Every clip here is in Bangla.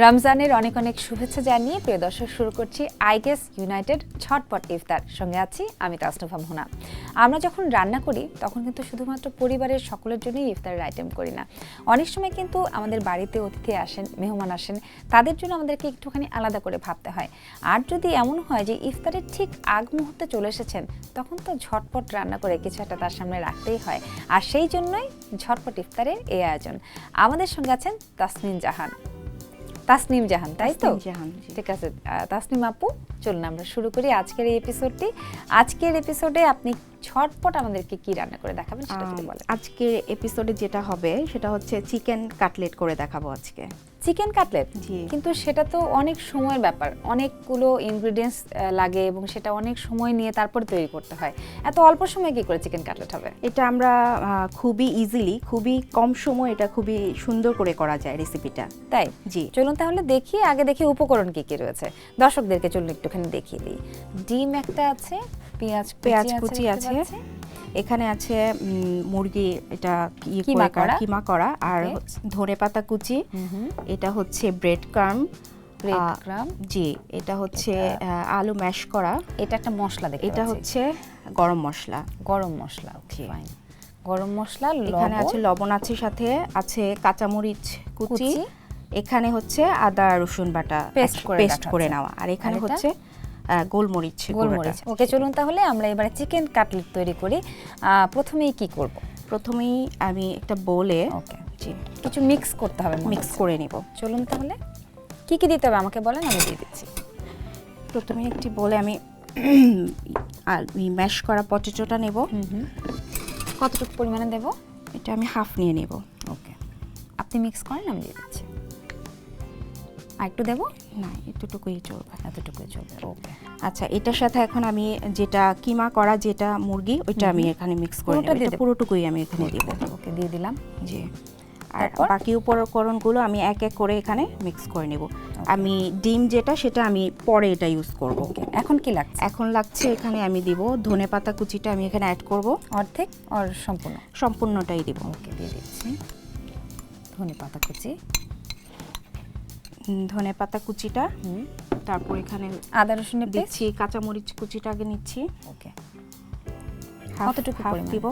রমজানের অনেক অনেক শুভেচ্ছা জানিয়ে প্রিয় দর্শক শুরু করছি আইগেস ইউনাইটেড ঝটপট ইফতার। সঙ্গে আছি আমি তাসনুভা মোহনা। আমরা যখন রান্না করি তখন কিন্তু শুধুমাত্র পরিবারের সকলের জন্যই ইফতারের আইটেম করি না, অনেক সময় কিন্তু আমাদের বাড়িতে অতিথি আসেন, মেহমান আসেন, তাদের জন্য আমাদেরকে একটুখানি আলাদা করে ভাবতে হয়। আর যদি এমন হয় যে ইফতারের ঠিক আগ মুহূর্তে চলে এসেছেন, তখন তো ঝটপট রান্না করে কিছু একটা তার সামনে রাখতেই হয়। আর সেই জন্যই ঝটপট ইফতারের এই আয়োজন। আমাদের সঙ্গে আছেন তাসনিম জাহান, তাই তো? ঠিক আছে তাসনিম আপু, চলুন আমরা শুরু করি আজকের এই এপিসোডটি। আজকের এপিসোডে আপনি ঝটপট আমাদেরকে কি রান্না করে দেখাবেন সেটা যদি বলেন। আজকের এপিসোডে যেটা হবে সেটা হচ্ছে চিকেন কাটলেট করে দেখাবো আজকে। চিকেন কাটলেট, কিন্তু সেটা তো অনেক সময়ের ব্যাপার, অনেকগুলো ইনগ্রেডিয়েন্টস লাগে এবং সেটা অনেক সময় নিয়ে তারপর তৈরি করতে হয়। এত অল্প সময়ে কি করে চিকেন কাটলেট হবে? এটা আমরা খুবই ইজিলি, খুবই কম সময় এটা খুবই সুন্দর করে করা যায় রেসিপিটা। তাই জি, চলুন তাহলে আগে দেখি উপকরণ কি কি রয়েছে। দর্শকদেরকে চলুন একটুখানি দেখিয়ে দিই। ডিম একটা আছে, পেঁয়াজ কুচি আছে, এখানে আছে মুরগি, এটা কিমা করা, আর ধনেপাতা কুচি, এটা হচ্ছে ব্রেড ক্রাম্ব, জি, এটা হচ্ছে আলু ম্যাশ করা, এটা একটা মশলা দেখতে পাচ্ছি, এটা হচ্ছে গরম মশলা। ওকে ফাইন, গরম মশলা, এখানে আছে লবণ, আছে সাথে আছে কাঁচামরিচ কুচি, এখানে হচ্ছে আদা রসুন বাটা পেস্ট করে নেওয়া, আর এখানে হচ্ছে গোলমরিচ। ওকে, চলুন তাহলে আমরা এবারে চিকেন কাটলেট তৈরি করি। প্রথমেই কি করব? প্রথমেই আমি একটা বোলে কিছু মিক্স করতে হবে, মিক্স করে নিব। চলুন তাহলে কি কি দিতে হবে আমাকে বলেন, আমি দিয়ে দিচ্ছি। প্রথমে একটি বোলে আমি ম্যাশ করা পটেটোটা নেব। কতটুকু পরিমাণে দেব? এটা আমি হাফ নিয়ে নেব। ওকে, আপনি মিক্স করেন, আমি দিয়ে দিচ্ছি। আর একটু দেবো? না, এতটুকুই চলবে। ওকে, আচ্ছা, এটার সাথে এখন আমি যেটা কিমা করা, যেটা মুরগি, ওইটা আমি এখানে মিক্স করে নেব। এটা পুরোটুকুই আমি এখানে দেব। ওকে, দিয়ে দিলাম। জি, আর বাকি উপকরণগুলো আমি এক এক করে এখানে মিক্স করে নেব। আমি ডিম যেটা, সেটা আমি পরে এটা ইউজ করব। এখন কি লাগছে? এখন লাগছে এখানে আমি দিব ধনেপাতা কুচিটা, আমি এখানে অ্যাড করব। অর্ধেক আর সম্পূর্ণটাই দিব। ওকে, দিয়ে দিচ্ছি ধনেপাতা কুচিটা। তারপর এখানে আদা রসুনের দিচ্ছি, কাঁচামরিচ কুচিটা আগে নিচ্ছি। ওকে, কতটুকু দিব?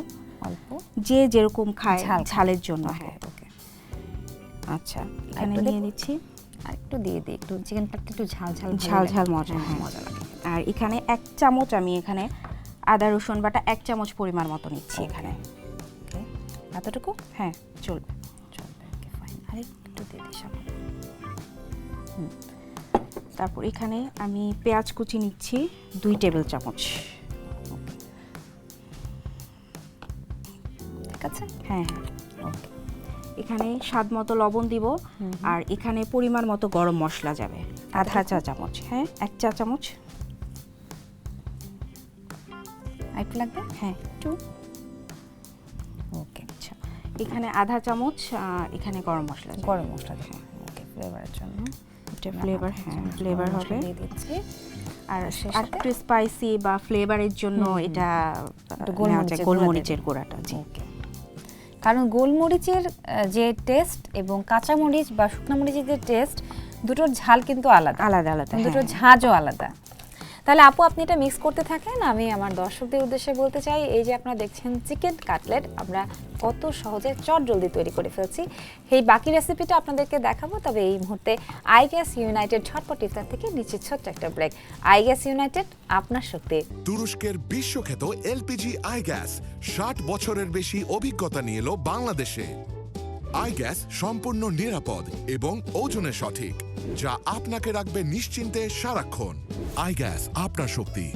অল্প, যে যেরকম খায় ঝালের জন্য। হ্যাঁ, ওকে। আচ্ছা, এখানে নিয়ে নিচ্ছি, আর একটু দিয়ে দিই, একটু চিকেন কাটতে একটু ঝাল মজা লাগে। আর এখানে 1 চামচ আমি এখানে আদা রসুন বাটা 1 চামচ পরিমাণ মতো নিচ্ছি এখানে। ওকে, এতটুকু? হ্যাঁ, চলবে। ওকে ফাইন, আর একটু দিয়ে দিই সামান্য। তারপর এখানে আমি পেঁয়াজ কুচি নিচ্ছি 2 টেবিল চামচ। ঠিক আছে? হ্যাঁ। ওকে, এখানে স্বাদ মতো লবণ দিব, আর এখানে পরিমাণ মতো গরম মশলা যাবে আধা চা চামচ। হ্যাঁ, 1 চা চামচ। একটু লাগবে? হ্যাঁ, একটু। ওকে, আচ্ছা, এখানে আধা চামচ এখানে গরম মশলা দেবো। ওকে, ফ্লেভারের জন্য। ফ্লেভার হবে। দিয়ে দিচ্ছি। আর একটু স্পাইসি বা ফ্লেভারের জন্য এটা গোলমরিচের গুঁড়াটা। জি, কারণ গোলমরিচের যে টেস্ট এবং কাঁচামরিচ বা শুকনো মরিচের যে টেস্ট, দুটোর ঝাল কিন্তু আলাদা, দুটোর ঝাঁজও আলাদা। তাহলে আপু আপনি এটা মিক্স করতে থাকেন। আমি আমার দর্শকদের উদ্দেশ্যে বলতে চাই, এই যে আপনারা দেখছেন চিকেন কাটলেট আমরা কত সহজে চটজলদি তৈরি করে ফেলছি। এই বাকি রেসিপিটা আপনাদেরকে দেখাবো, তবে এই মুহূর্তে আইগ্যাস ইউনাইটেড ঝটপট ইফতার থেকে নিচে ছোট্ট একটা ব্রেক। আইগ্যাস ইউনাইটেড, আপনার শক্তি। তুরস্কের বিশ্বখ্যাত এলপিজি আইগ্যাস 60 বছরের বেশি অভিজ্ঞতা নিয়ে এলো বাংলাদেশে। আইগ্যাস সম্পূর্ণ নিরাপদ এবং ওজনে সঠিক, যা আপনাকে রাখবে নিশ্চিন্তে সারাক্ষণ। আইগ্যাস, আপনার শক্তি।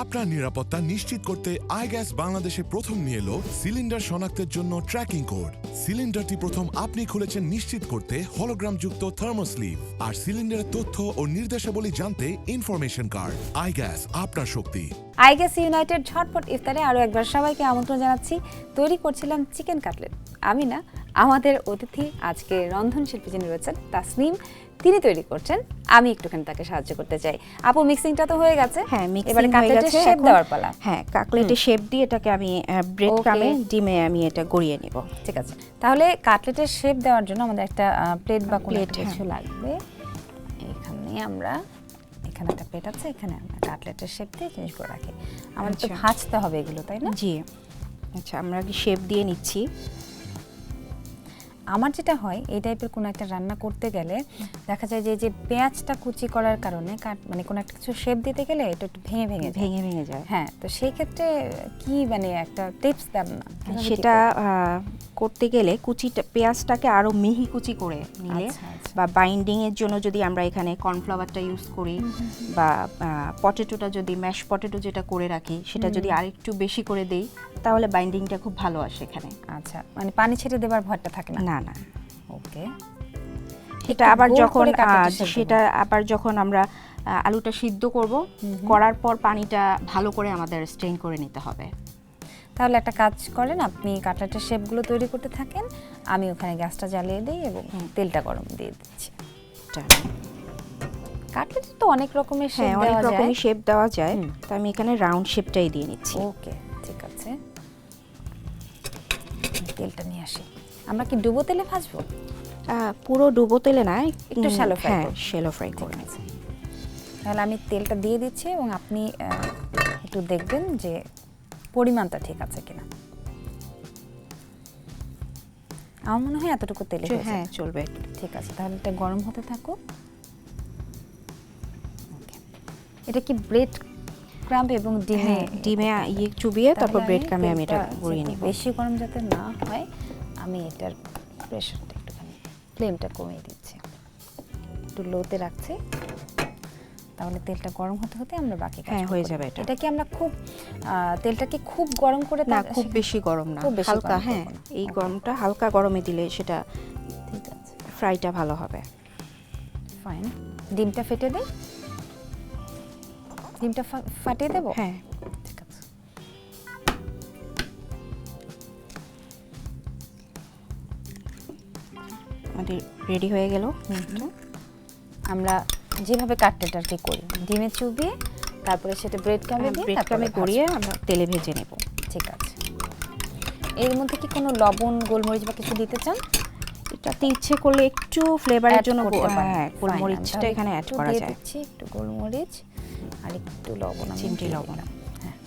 আপনার নিরাপত্তা নিশ্চিত করতে আইগ্যাস বাংলাদেশে প্রথম নিয়ে এলো সিলিন্ডার শনাক্তের জন্য ট্র্যাকিং কোড। সিলিন্ডারটি প্রথম আপনি খুলেছেন নিশ্চিত করতে হলোগ্রাম যুক্ত থার্মোস্লিভ, আর সিলিন্ডারের তথ্য ও নির্দেশাবলী জানতে ইনফরমেশন কার্ড। আইগ্যাস, আপনার শক্তি। আইগ্যাস ইউনাইটেড ঝটপট ইফতারে আরও একবার সবাইকে আমন্ত্রণ জানাচ্ছি। তৈরি করছিলাম চিকেন কাটলেট, আমি না, আমাদের অতিথি আজকে রন্ধনশিল্পী যিনি রয়েছেন তাসনিম, তিনি তৈরি করছেন। আমি একটুখানি তাকে সাহায্য করতে চাই। আপু, মিক্সিংটা তো হয়ে গেছে। হ্যাঁ, এবারে কাটলেটের শেপ দেওয়ার পালা। হ্যাঁ, কাটলেটের শেপ দিয়ে এটাকে আমি ব্রেড ক্রামে ডিমে আমি এটা গড়িয়ে নিব। ঠিক আছে, তাহলে কাটলেটের শেপ দেওয়ার জন্য আমাদের একটা প্লেট বা কোনো কিছু লাগবে। নিয়ে আমরা এখানে একটা প্লেট আছে, এখানে আমরা কাটলেটের শেপ দিয়ে জিনিসগুলো রাখি। আমাদের তো ভাজতে হবে এগুলো, তাই না? জি। আচ্ছা, আমরা কি শেপ দিয়ে নিচ্ছি। আমার যেটা হয় এই টাইপের কোনো একটা রান্না করতে গেলে দেখা যায় যে পেঁয়াজটা কুচি করার কারণে মানে কোনো একটা কিছু শেপ দিতে গেলে এটা একটু ভেঙে যায়। হ্যাঁ, তো সেই ক্ষেত্রে কি মানে একটা টিপস দেন না? সেটা করতে গেলে পেঁয়াজটাকে আরো মিহি কুচি করে নিলে বা বাইন্ডিং এর জন্য যদি আমরা এখানে কর্নফ্লাওয়ারটা ইউজ করি বা পটেটোটা যদি ম্যাশ পটেটো যেটা করে রাখি সেটা যদি আরেকটু বেশি করে দেই তাহলে বাইন্ডিংটা খুব ভালো আসে এখানে। আচ্ছা, মানে পানি ছেড়ে দেবার ভয়টা থাকে না? না। ওকে। সেটা আবার যখন আমরা আলুটা সিদ্ধ করব, করার পর পানিটা ভালো করে আমাদের স্ট্রেন করে নিতে হবে। তাহলে একটা কাজ করেন, আপনি কাটলেটের শেপগুলো তৈরি করতে থাকেন, আমি ওখানে গ্যাসটা জ্বালিয়ে দিই এবং তেলটা গরম দিয়ে দিচ্ছি। কাটলেটে তো অনেক রকমের শেপ দেওয়া যায়, তো আমি এখানে রাউন্ড শেপটাই দিয়ে নিচ্ছি। ওকে, ঠিক আছে। তেলটা নিয়ে আসি। আমরা কি ডুবো তেলে ভাজবো? পুরো ডুবো তেলে না, একটু শ্যালো ফ্রাই করে নিচ্ছি। তাহলে আমি তেলটা দিয়ে দিচ্ছি এবং আপনি একটু দেখবেন যে পরিমাণটা ঠিক আছে কিনা। আমার মনে হয় এতটুকু তেলে হ্যাঁ চলবে। ঠিক আছে, তাহলে এটা গরম হতে থাকুক। এটা কি ব্রেড ক্রাম্ব এবং ডিমে চুবিয়ে তারপর ব্রেড ক্রাম্বে আমি এটা গড়িয়ে নিব। বেশি গরম যাতে না হয় আমি এটার প্রেসারটা একটুখানি ফ্লেমটা কমিয়ে দিচ্ছি, একটু লোতে রাখছি। তাহলে তেলটা গরম হতে হতে আমরা বাকি কাজ হয়ে যাবে। এটা কি আমরা খুব তেলটা কি খুব গরম করে? না, খুব বেশি গরম না, হালকা। হ্যাঁ, এই গরমটা হালকা গরমে দিলে সেটা ঠিক আছে, ফ্রাইটা ভালো হবে। ফাইন। ডিমটা ফেটে দেই? ডিমটা ফাটিয়ে দেব? হ্যাঁ, ঠিক আছে। আমাদের রেডি হয়ে গেল। আমরা যেভাবে কাটলেট আর কি করি, ডিমে চুবিয়ে তারপরে সেটা ব্রেড ক্রামে গড়িয়ে আমরা তেলে ভেজে নেব। ঠিক আছে। এর মধ্যে কি কোনো লবণ, গোলমরিচ বা কিছু দিতে চান? এটাতে ইচ্ছে করলে একটু ফ্লেভারের জন্য গোলমরিচটা এখানে অ্যাড করা যায়। দিচ্ছি একটু গোলমরিচ আর একটু লবণ, চিমটি লবণ। হ্যাঁ,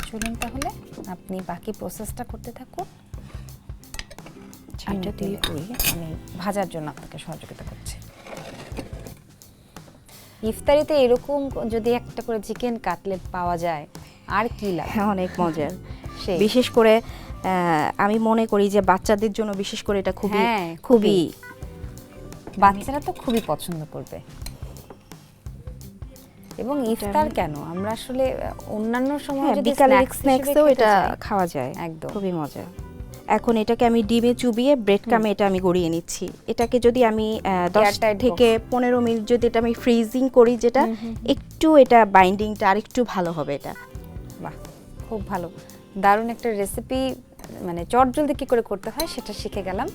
চলুন তাহলে আপনি বাকি প্রসেসটা করতে থাকুন। এটা দিয়ে করি, আমি ভাজার জন্য আপনাকে সহযোগিতা করছি। ইফতারিতে এরকম যদি একটা করে চিকেন কাটলেট পাওয়া যায় আর কি লাগে। অনেক মজার। বিশেষ করে আমি মনে করি যে বাচ্চাদের জন্য বিশেষ করে এটা খুবই বাচ্চারা তো খুবই পছন্দ করবে। এবং ইফতার কেন, আমরা আসলে অন্যান্য সময় যদি বিকালের স্ন্যাক্সেও এটা খাওয়া যায়, একদম খুবই মজা। এখন এটাকে আমি ডিমে চুবিয়ে ব্রেড ক্রামে এটা আমি গড়িয়ে নিচ্ছি। এটাকে যদি আমি 10 থেকে 15 মিনিট যদি এটা আমি ফ্রিজিং করি, যেটা একটু এটা বাইন্ডিংটা আরেকটু ভালো হবে। এটা বাহ, খুব ভালো, দারুণ একটা রেসিপি। মানে চটজলদি কি করে করতে হয় সেটা শিখে গেলাম।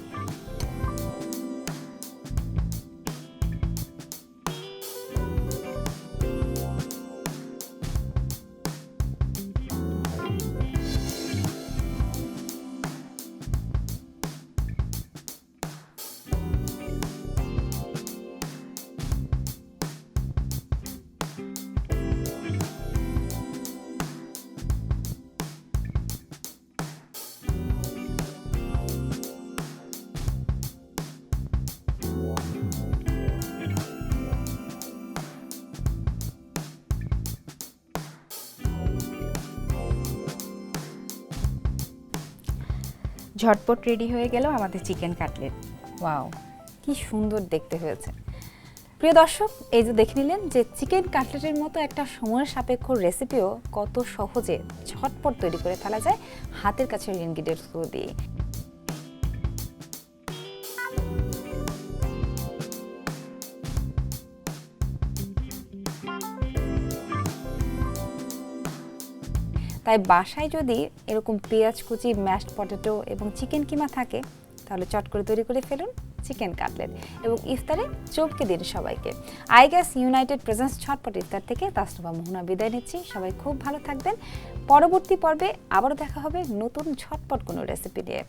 ঝটপট রেডি হয়ে গেল আমাদের চিকেন কাটলেট। ওয়াও, কি সুন্দর দেখতে হয়েছে। প্রিয় দর্শক, এই যে দেখে নিলেন যে চিকেন কাটলেটের মতো একটা সময় সাপেক্ষ রেসিপিও কত সহজে ঝটপট তৈরি করে ফেলা যায় হাতের কাছে ইনগ্রিডিয়েন্টসগুলো দিয়ে। তাই বাসায় যদি এরকম পেঁয়াজ কুচি, ম্যাশড পটেটো এবং চিকেন কিমা থাকে তাহলে চট করে তৈরি করে ফেলুন চিকেন কাটলেট এবং ইফতারে চমকে দিন সবাইকে। আইগ্যাস ইউনাইটেড প্রেজেন্স ঝটপট ইফতার থেকে তাসনুভা, মোহনা বিদায় নিচ্ছি। সবাই খুব ভালো থাকবেন। পরবর্তী পর্বে আবারও দেখা হবে নতুন ঝটপট কোনো রেসিপি নিয়ে।